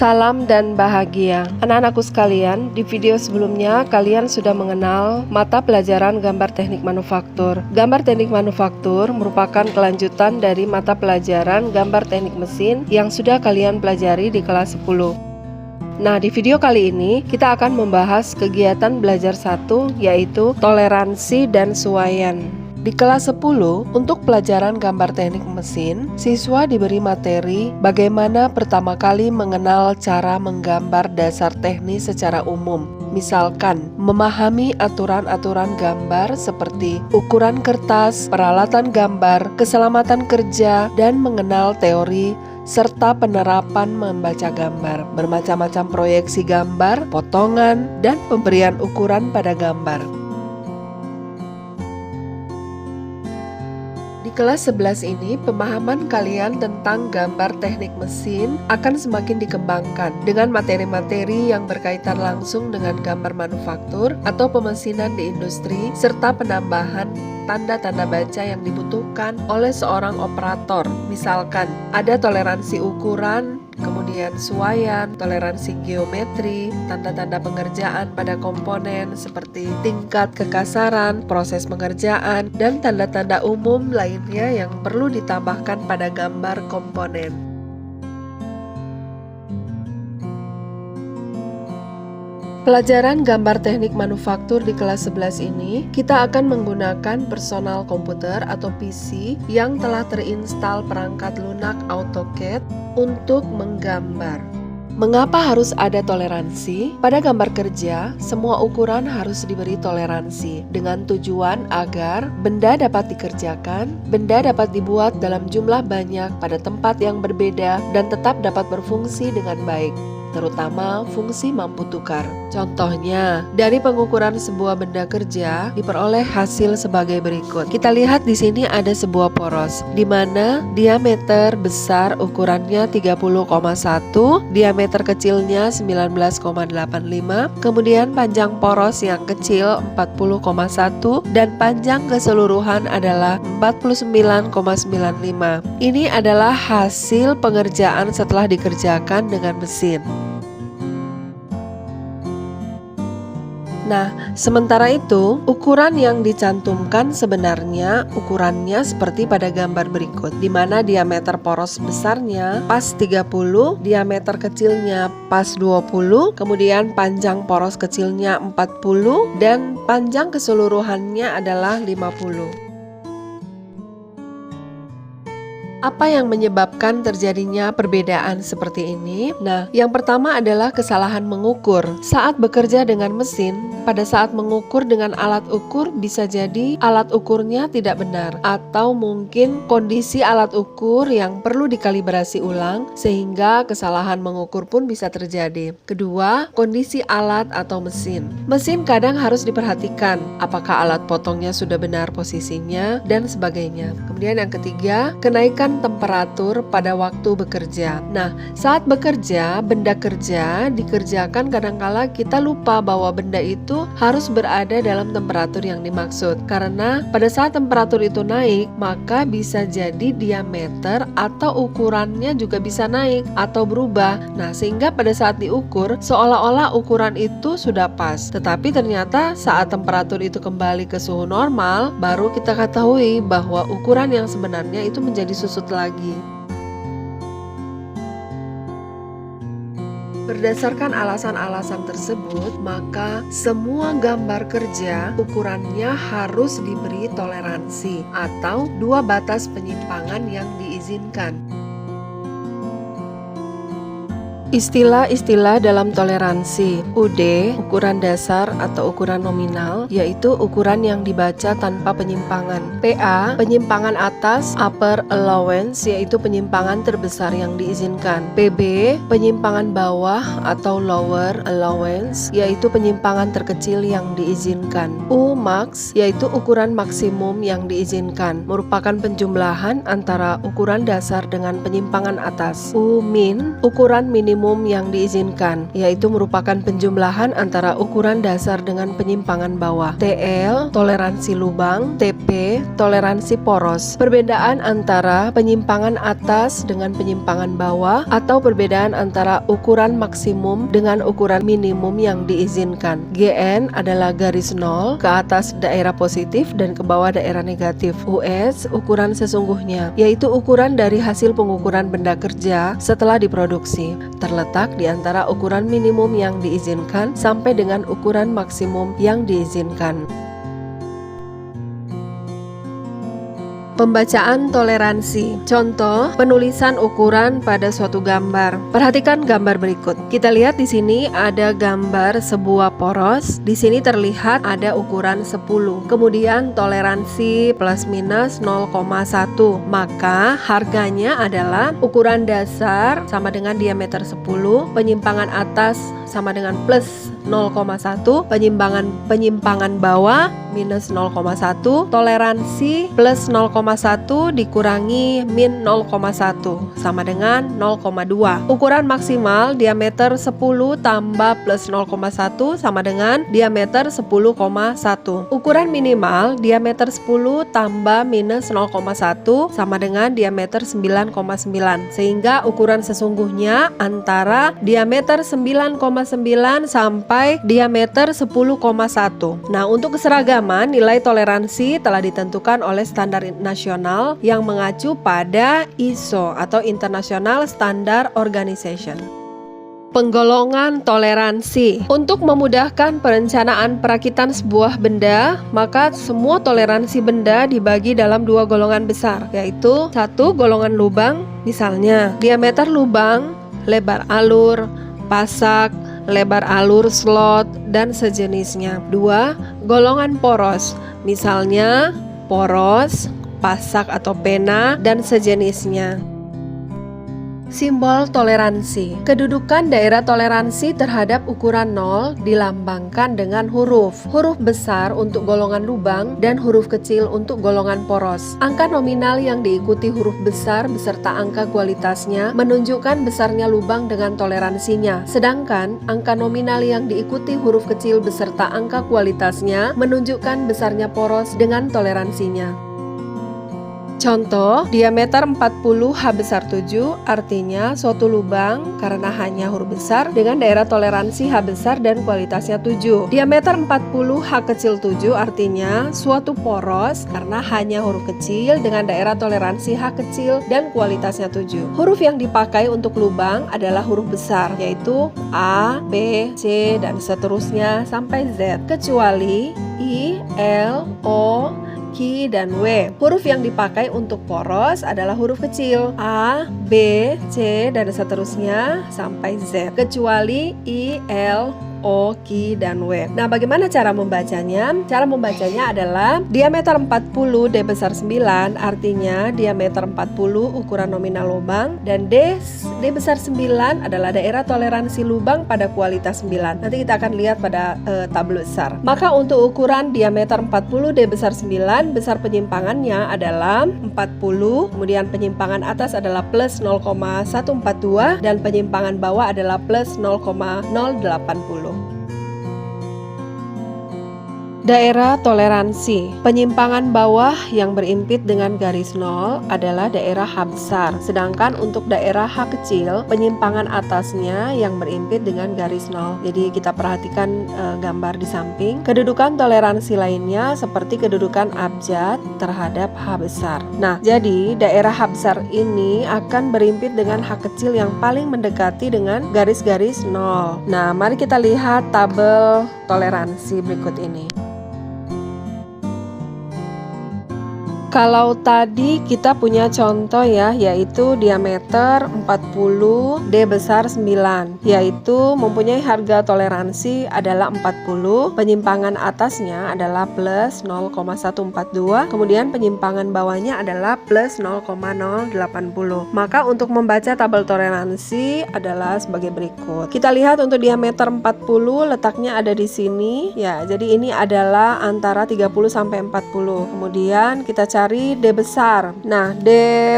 Salam dan bahagia. Anak-anakku sekalian, di video sebelumnya kalian sudah mengenal mata pelajaran gambar teknik manufaktur. Gambar teknik manufaktur merupakan kelanjutan dari mata pelajaran gambar teknik mesin yang sudah kalian pelajari di kelas 10. Nah, di video kali ini kita akan membahas kegiatan belajar 1, yaitu toleransi dan suaian. Di kelas 10, untuk pelajaran gambar teknik mesin, siswa diberi materi bagaimana pertama kali mengenal cara menggambar dasar teknis secara umum. Misalkan, memahami aturan-aturan gambar seperti ukuran kertas, peralatan gambar, keselamatan kerja, dan mengenal teori serta penerapan membaca gambar, bermacam-macam proyeksi gambar, potongan, dan pemberian ukuran pada gambar. Di kelas 11 ini, pemahaman kalian tentang gambar teknik mesin akan semakin dikembangkan dengan materi-materi yang berkaitan langsung dengan gambar manufaktur atau pemesinan di industri, serta penambahan tanda-tanda baca yang dibutuhkan oleh seorang operator. Misalkan, ada toleransi ukuran, kemudian suaian, toleransi geometri, tanda-tanda pengerjaan pada komponen seperti tingkat kekasaran, proses pengerjaan, dan tanda-tanda umum lainnya yang perlu ditambahkan pada gambar komponen. Pelajaran gambar teknik manufaktur di kelas 11 ini, kita akan menggunakan personal komputer atau PC yang telah terinstal perangkat lunak AutoCAD untuk menggambar. Mengapa harus ada toleransi? Pada gambar kerja, semua ukuran harus diberi toleransi dengan tujuan agar benda dapat dikerjakan, benda dapat dibuat dalam jumlah banyak pada tempat yang berbeda dan tetap dapat berfungsi dengan baik, terutama fungsi mampu tukar. Contohnya, dari pengukuran sebuah benda kerja diperoleh hasil sebagai berikut. Kita lihat di sini ada sebuah poros, di mana diameter besar ukurannya 30,1, diameter kecilnya 19,85, kemudian panjang poros yang kecil 40,1, dan panjang keseluruhan adalah 49,95. Ini adalah hasil pengerjaan setelah dikerjakan dengan mesin. Nah, sementara itu, ukuran yang dicantumkan sebenarnya ukurannya seperti pada gambar berikut, di mana diameter poros besarnya pas 30, diameter kecilnya pas 20, kemudian panjang poros kecilnya 40, dan panjang keseluruhannya adalah 50. Apa yang menyebabkan terjadinya perbedaan seperti ini? Nah, yang pertama adalah kesalahan mengukur. Saat bekerja dengan mesin, pada saat mengukur dengan alat ukur bisa jadi alat ukurnya tidak benar, atau mungkin kondisi alat ukur yang perlu dikalibrasi ulang sehingga kesalahan mengukur pun bisa terjadi. Kedua, kondisi alat atau mesin. Mesin kadang harus diperhatikan apakah alat potongnya sudah benar posisinya dan sebagainya. Kemudian yang ketiga, kenaikan temperatur pada waktu bekerja. Nah, saat bekerja, benda kerja dikerjakan kadangkala kita lupa bahwa benda itu harus berada dalam temperatur yang dimaksud. Karena pada saat temperatur itu naik, maka bisa jadi diameter atau ukurannya juga bisa naik atau berubah. Nah, sehingga pada saat diukur, seolah-olah ukuran itu sudah pas. Tetapi ternyata saat temperatur itu kembali ke suhu normal, baru kita ketahui bahwa ukuran yang sebenarnya itu menjadi susut lagi. Berdasarkan alasan-alasan tersebut, maka semua gambar kerja ukurannya harus diberi toleransi atau dua batas penyimpangan yang diizinkan. Istilah-istilah dalam toleransi. UD, ukuran dasar atau ukuran nominal, yaitu ukuran yang dibaca tanpa penyimpangan. PA, penyimpangan atas, upper allowance, yaitu penyimpangan terbesar yang diizinkan. PB, penyimpangan bawah atau lower allowance, yaitu penyimpangan terkecil yang diizinkan. UMax, yaitu ukuran maksimum yang diizinkan, merupakan penjumlahan antara ukuran dasar dengan penyimpangan atas. UMin, ukuran minimum minimum yang diizinkan, yaitu merupakan penjumlahan antara ukuran dasar dengan penyimpangan bawah. TL, toleransi lubang, TP, toleransi poros. Perbedaan antara penyimpangan atas dengan penyimpangan bawah atau perbedaan antara ukuran maksimum dengan ukuran minimum yang diizinkan. GN adalah garis 0, ke atas daerah positif dan ke bawah daerah negatif. US, ukuran sesungguhnya, yaitu ukuran dari hasil pengukuran benda kerja setelah diproduksi, terletak di antara ukuran minimum yang diizinkan sampai dengan ukuran maksimum yang diizinkan. Pembacaan toleransi. Contoh, penulisan ukuran pada suatu gambar. Perhatikan gambar berikut. Kita lihat di sini ada gambar sebuah poros. Di sini terlihat ada ukuran 10. Kemudian toleransi plus minus 0,1. Maka harganya adalah ukuran dasar sama dengan diameter 10, penyimpangan atas sama dengan plus 0,1, penyimpangan bawah minus 0,1, toleransi plus 0,1 dikurangi min 0,1 sama dengan 0,2. Ukuran maksimal diameter 10 tambah plus 0,1 sama dengan diameter 10,1. Ukuran minimal diameter 10 tambah minus 0,1 sama dengan diameter 9,9. Sehingga ukuran sesungguhnya antara diameter 9,9 sampai diameter 10,1. Nah, untuk keseragaman, nilai toleransi telah ditentukan oleh standar nasional yang mengacu pada ISO atau International Standard Organization. Penggolongan toleransi. Untuk memudahkan perencanaan perakitan sebuah benda, maka semua toleransi benda dibagi dalam dua golongan besar, yaitu satu, golongan lubang, misalnya diameter lubang, lebar alur, pasak, lebar alur slot, dan sejenisnya. 2. Golongan poros, misalnya poros, pasak atau pena, dan sejenisnya. Simbol toleransi. Kedudukan daerah toleransi terhadap ukuran 0 dilambangkan dengan huruf. Huruf besar untuk golongan lubang dan huruf kecil untuk golongan poros. Angka nominal yang diikuti huruf besar beserta angka kualitasnya menunjukkan besarnya lubang dengan toleransinya. Sedangkan angka nominal yang diikuti huruf kecil beserta angka kualitasnya menunjukkan besarnya poros dengan toleransinya. Contoh, diameter 40 H besar 7 artinya suatu lubang karena hanya huruf besar dengan daerah toleransi H besar dan kualitasnya 7. Diameter 40 H kecil 7 artinya suatu poros karena hanya huruf kecil dengan daerah toleransi H kecil dan kualitasnya 7. Huruf yang dipakai untuk lubang adalah huruf besar, yaitu A, B, C, dan seterusnya sampai Z, kecuali I, L, O, Q, dan W. Huruf yang dipakai untuk poros adalah huruf kecil A, B, C, dan seterusnya sampai Z, kecuali I, L, O, Q, dan W. Nah, bagaimana cara membacanya? Cara membacanya adalah diameter 40 D besar 9 artinya diameter 40 ukuran nominal lubang, dan D besar 9 adalah daerah toleransi lubang pada kualitas 9. Nanti kita akan lihat pada tabel besar. Maka untuk ukuran diameter 40 D besar 9, besar penyimpangannya adalah 40, kemudian penyimpangan atas adalah plus 0,142 dan penyimpangan bawah adalah plus 0,080. Daerah toleransi. Penyimpangan bawah yang berimpit dengan garis 0 adalah daerah H besar. Sedangkan untuk daerah H kecil, penyimpangan atasnya yang berimpit dengan garis 0. Jadi kita perhatikan gambar di samping. Kedudukan toleransi lainnya seperti kedudukan abjad terhadap H besar. Nah, jadi daerah H besar ini akan berimpit dengan H kecil yang paling mendekati dengan garis-garis 0. Nah, mari kita lihat tabel toleransi berikut ini. Kalau tadi kita punya contoh ya, yaitu diameter 40 D besar 9, yaitu mempunyai harga toleransi adalah 40, penyimpangan atasnya adalah plus 0,142, kemudian penyimpangan bawahnya adalah plus 0,080. Maka untuk membaca tabel toleransi adalah sebagai berikut. Kita lihat untuk diameter 40 letaknya ada di sini ya. Jadi ini adalah antara 30 sampai 40. Kemudian kita cari cari D besar. Nah, D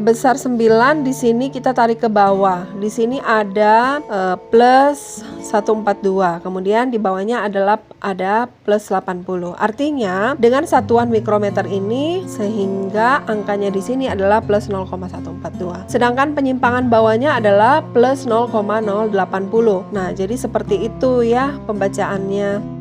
besar 9 di sini kita tarik ke bawah. Di sini ada plus 142. Kemudian di bawahnya ada plus 80. Artinya dengan satuan mikrometer ini sehingga angkanya di sini adalah plus 0,142. Sedangkan penyimpangan bawahnya adalah plus 0,080. Nah, jadi seperti itu ya pembacaannya.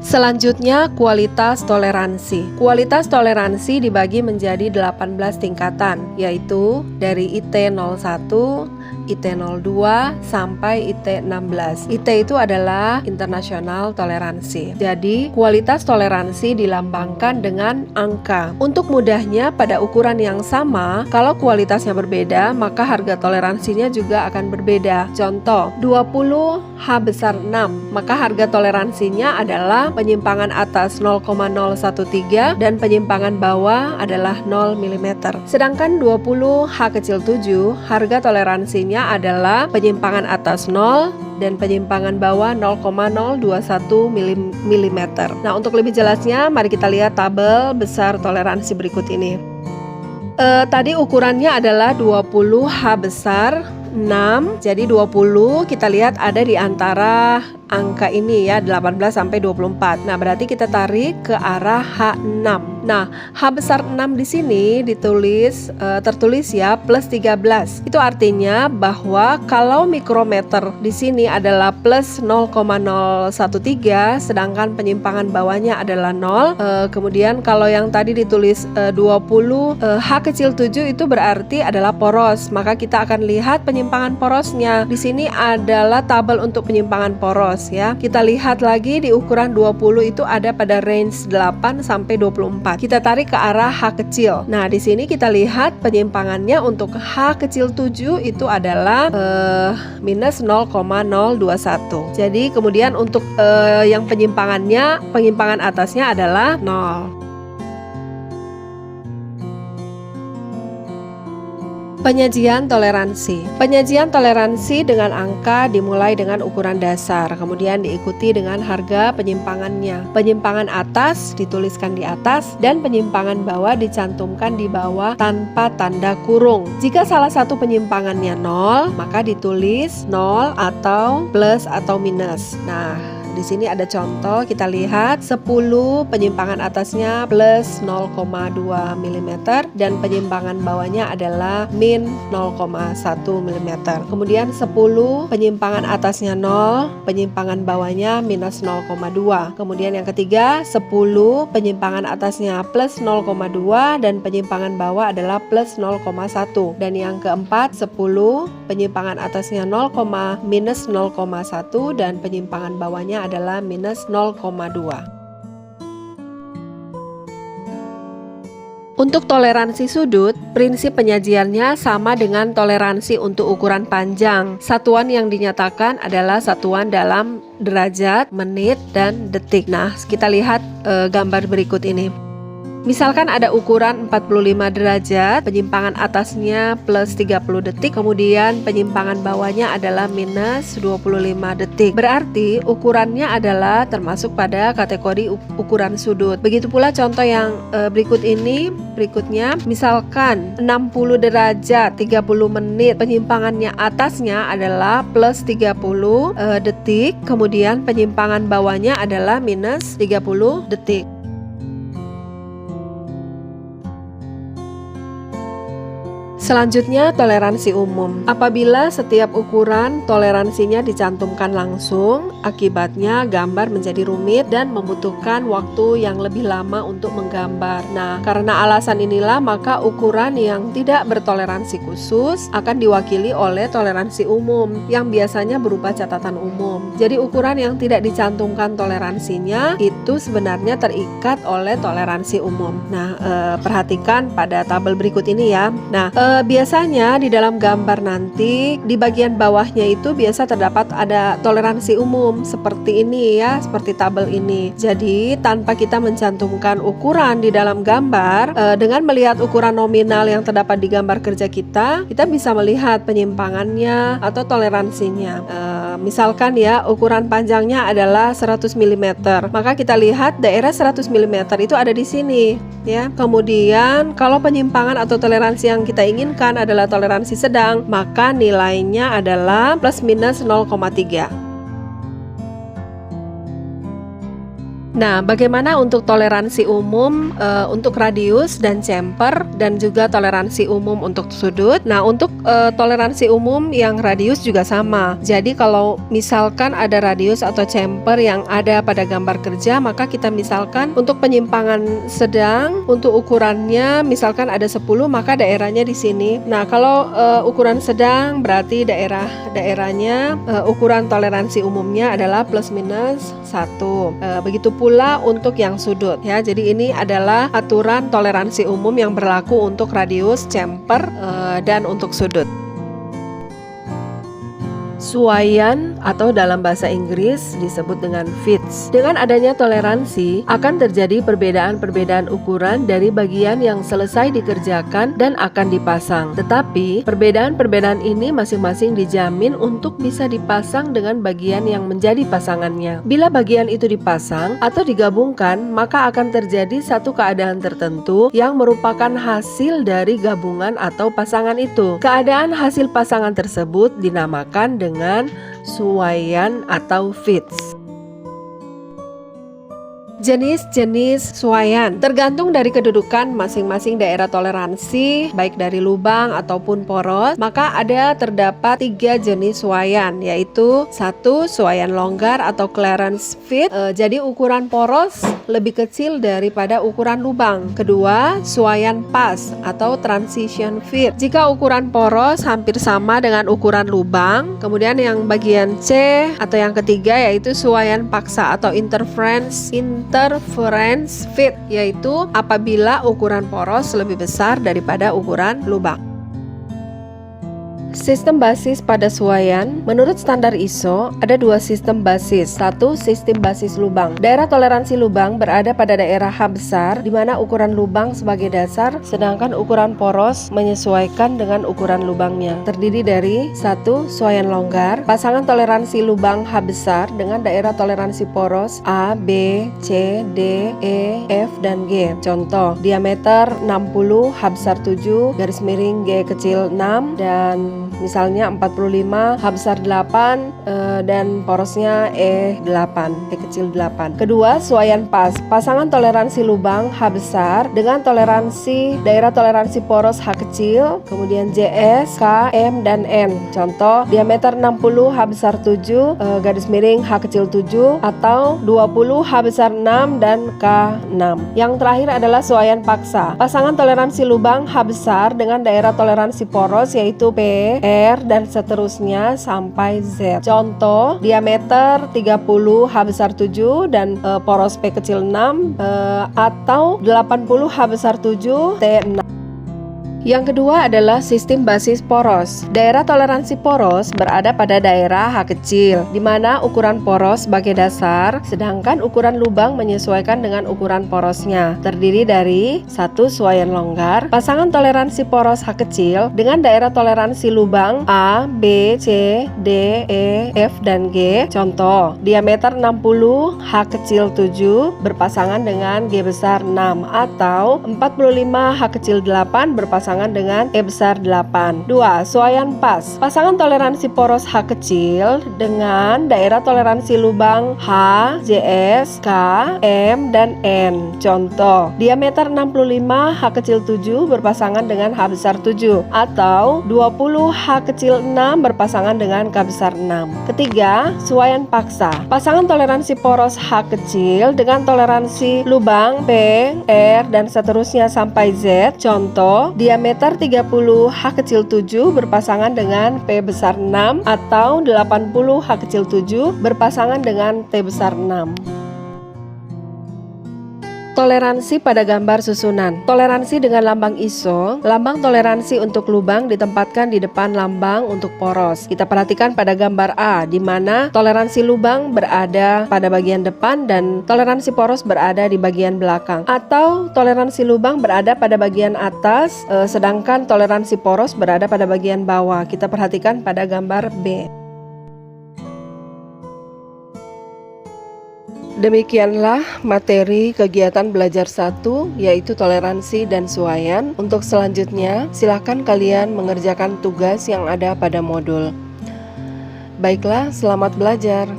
Selanjutnya, kualitas toleransi. Kualitas toleransi dibagi menjadi 18 tingkatan, yaitu dari IT01, IT02 sampai IT16. IT itu adalah internasional toleransi. Jadi, kualitas toleransi dilambangkan dengan angka. Untuk mudahnya, pada ukuran yang sama, kalau kualitasnya berbeda, maka harga toleransinya juga akan berbeda. Contoh, 20 H besar 6, maka harga toleransinya adalah penyimpangan atas 0,013 dan penyimpangan bawah adalah 0 mm. Sedangkan 20 H kecil 7, harga toleransinya adalah penyimpangan atas 0 dan penyimpangan bawah 0,021 mm. Nah, untuk lebih jelasnya mari kita lihat tabel besar toleransi berikut ini. Tadi ukurannya adalah 20 H besar 6, jadi 20 kita lihat ada di antara angka ini ya, 18 sampai 24. Nah, berarti kita tarik ke arah H6. Nah, H besar 6 di sini tertulis ya plus 13. Itu artinya bahwa kalau mikrometer di sini adalah plus 0,013 sedangkan penyimpangan bawahnya adalah 0. Kemudian kalau yang tadi ditulis 20 H kecil 7 itu berarti adalah poros. Maka kita akan lihat penyimpangan porosnya. Di sini adalah tabel untuk penyimpangan poros ya. Kita lihat lagi di ukuran 20 itu ada pada range 8 sampai 24. Kita tarik ke arah H kecil. Nah, di sini kita lihat penyimpangannya untuk H kecil 7 itu adalah minus 0,021. Jadi kemudian untuk yang penyimpangan atasnya adalah 0. Penyajian toleransi. Penyajian toleransi dengan angka dimulai dengan ukuran dasar, kemudian diikuti dengan harga penyimpangannya. Penyimpangan atas dituliskan di atas dan penyimpangan bawah dicantumkan di bawah tanpa tanda kurung. Jika salah satu penyimpangannya 0, maka ditulis 0 atau plus atau minus. Nah, di sini ada contoh, kita lihat 10 penyimpangan atasnya plus 0,2 mm dan penyimpangan bawahnya adalah min 0,1 mm. Kemudian 10 penyimpangan atasnya 0, penyimpangan bawahnya minus 0,2. Kemudian yang ketiga 10 penyimpangan atasnya plus 0,2 dan penyimpangan bawah adalah plus 0,1. Dan yang keempat 10 penyimpangan atasnya minus 0,1 dan penyimpangan bawahnya adalah minus 0,2. Untuk toleransi sudut, prinsip penyajiannya sama dengan toleransi untuk ukuran panjang. Satuan yang dinyatakan adalah satuan dalam derajat, menit, dan detik. Nah, kita lihat gambar berikut ini. Misalkan ada ukuran 45 derajat, penyimpangan atasnya plus 30 detik, kemudian penyimpangan bawahnya adalah minus 25 detik. Berarti ukurannya adalah termasuk pada kategori ukuran sudut. Begitu pula contoh yang berikutnya, misalkan 60 derajat, 30 menit, penyimpangannya atasnya adalah plus 30 detik, kemudian penyimpangan bawahnya adalah minus 30 detik. Selanjutnya, toleransi umum. Apabila setiap ukuran toleransinya dicantumkan langsung, akibatnya gambar menjadi rumit dan membutuhkan waktu yang lebih lama untuk menggambar. Nah, karena alasan inilah maka ukuran yang tidak bertoleransi khusus akan diwakili oleh toleransi umum yang biasanya berupa catatan umum. Jadi ukuran yang tidak dicantumkan toleransinya itu sebenarnya terikat oleh toleransi umum. Nah, perhatikan pada tabel berikut ini ya. Nah, Biasanya di dalam gambar nanti di bagian bawahnya itu biasa terdapat ada toleransi umum seperti ini ya, seperti tabel ini. Jadi tanpa kita mencantumkan ukuran di dalam gambar, dengan melihat ukuran nominal yang terdapat di gambar kerja kita bisa melihat penyimpangannya atau toleransinya. Misalkan ya, ukuran panjangnya adalah 100 mm, maka kita lihat daerah 100 mm itu ada di sini ya. Kemudian kalau penyimpangan atau toleransi yang kita inginkan adalah toleransi sedang, maka nilainya adalah plus minus 0,3. Nah, bagaimana untuk toleransi umum untuk radius dan chamfer, dan juga toleransi umum untuk sudut? Nah, untuk toleransi umum yang radius juga sama. Jadi kalau misalkan ada radius atau chamfer yang ada pada gambar kerja, maka kita misalkan untuk penyimpangan sedang, untuk ukurannya misalkan ada 10, maka daerahnya di sini. Nah, kalau ukuran sedang berarti daerahnya ukuran toleransi umumnya adalah plus minus 1. Begitu pula untuk yang sudut ya. Jadi ini adalah aturan toleransi umum yang berlaku untuk radius, chamfer, dan untuk sudut. Suaian atau dalam bahasa Inggris disebut dengan fits. Dengan adanya toleransi akan terjadi perbedaan-perbedaan ukuran dari bagian yang selesai dikerjakan dan akan dipasang. Tetapi perbedaan-perbedaan ini masing-masing dijamin untuk bisa dipasang dengan bagian yang menjadi pasangannya. Bila bagian itu dipasang atau digabungkan, maka akan terjadi satu keadaan tertentu yang merupakan hasil dari gabungan atau pasangan itu. Keadaan hasil pasangan tersebut dinamakan dengan suaian atau fits. Jenis-jenis suaian tergantung dari kedudukan masing-masing daerah toleransi, baik dari lubang ataupun poros. Maka terdapat 3 jenis suaian, yaitu 1. Suaian longgar atau clearance fit, jadi ukuran poros lebih kecil daripada ukuran lubang. Kedua, suaian pas atau transition fit, jika ukuran poros hampir sama dengan ukuran lubang. Kemudian yang bagian C atau yang ketiga yaitu suaian paksa atau interference fit, yaitu apabila ukuran poros lebih besar daripada ukuran lubang. Sistem basis pada suaian. Menurut standar ISO, ada 2 sistem basis. 1. Sistem basis lubang. Daerah toleransi lubang berada pada daerah H besar, di mana ukuran lubang sebagai dasar, sedangkan ukuran poros menyesuaikan dengan ukuran lubangnya. Terdiri dari 1. Suaian longgar. Pasangan toleransi lubang H besar dengan daerah toleransi poros A, B, C, D, E, F, dan G. Contoh, diameter 60, H besar 7, garis miring G kecil 6, dan misalnya 45, H besar 8, dan porosnya E8, E kecil 8. Kedua, suaian pas. Pasangan toleransi lubang H besar dengan daerah toleransi poros H kecil, kemudian JS, K, M, dan N. Contoh, diameter 60, H besar 7, garis miring H kecil 7, atau 20, H besar 6, dan K6. Yang terakhir adalah suaian paksa. Pasangan toleransi lubang H besar dengan daerah toleransi poros yaitu P, R, dan seterusnya sampai Z. Contoh, diameter 30, H besar 7, dan poros P kecil 6, atau 80, H besar 7, T6. Yang kedua adalah sistem basis poros. Daerah toleransi poros berada pada daerah H kecil, di mana ukuran poros sebagai dasar, sedangkan ukuran lubang menyesuaikan dengan ukuran porosnya. Terdiri dari 1. Suaian longgar. Pasangan toleransi poros H kecil dengan daerah toleransi lubang A, B, C, D, E, F, dan G. Contoh, diameter 60, H kecil 7 berpasangan dengan G besar 6, atau 45, H kecil 8 berpasangan dengan E besar 8. 2. Suaian pas. Pasangan toleransi poros H kecil dengan daerah toleransi lubang H, JS, K, M, dan N. Contoh, diameter 65, H kecil 7 berpasangan dengan H besar 7, atau 20, H kecil 6 berpasangan dengan K besar 6. Ketiga, suaian paksa. Pasangan toleransi poros H kecil dengan toleransi lubang P, R, dan seterusnya sampai Z. Contoh, diameter 30, H kecil 7 berpasangan dengan P besar 6, atau 80, H kecil 7 berpasangan dengan T besar 6. Toleransi pada gambar susunan. Toleransi dengan lambang ISO. Lambang toleransi untuk lubang ditempatkan di depan lambang untuk poros. Kita perhatikan pada gambar A, di mana toleransi lubang berada pada bagian depan dan toleransi poros berada di bagian belakang. Atau toleransi lubang berada pada bagian atas, sedangkan toleransi poros berada pada bagian bawah. Kita perhatikan pada gambar B. Demikianlah materi kegiatan belajar 1, yaitu toleransi dan suaian. Untuk selanjutnya, silakan kalian mengerjakan tugas yang ada pada modul. Baiklah, selamat belajar.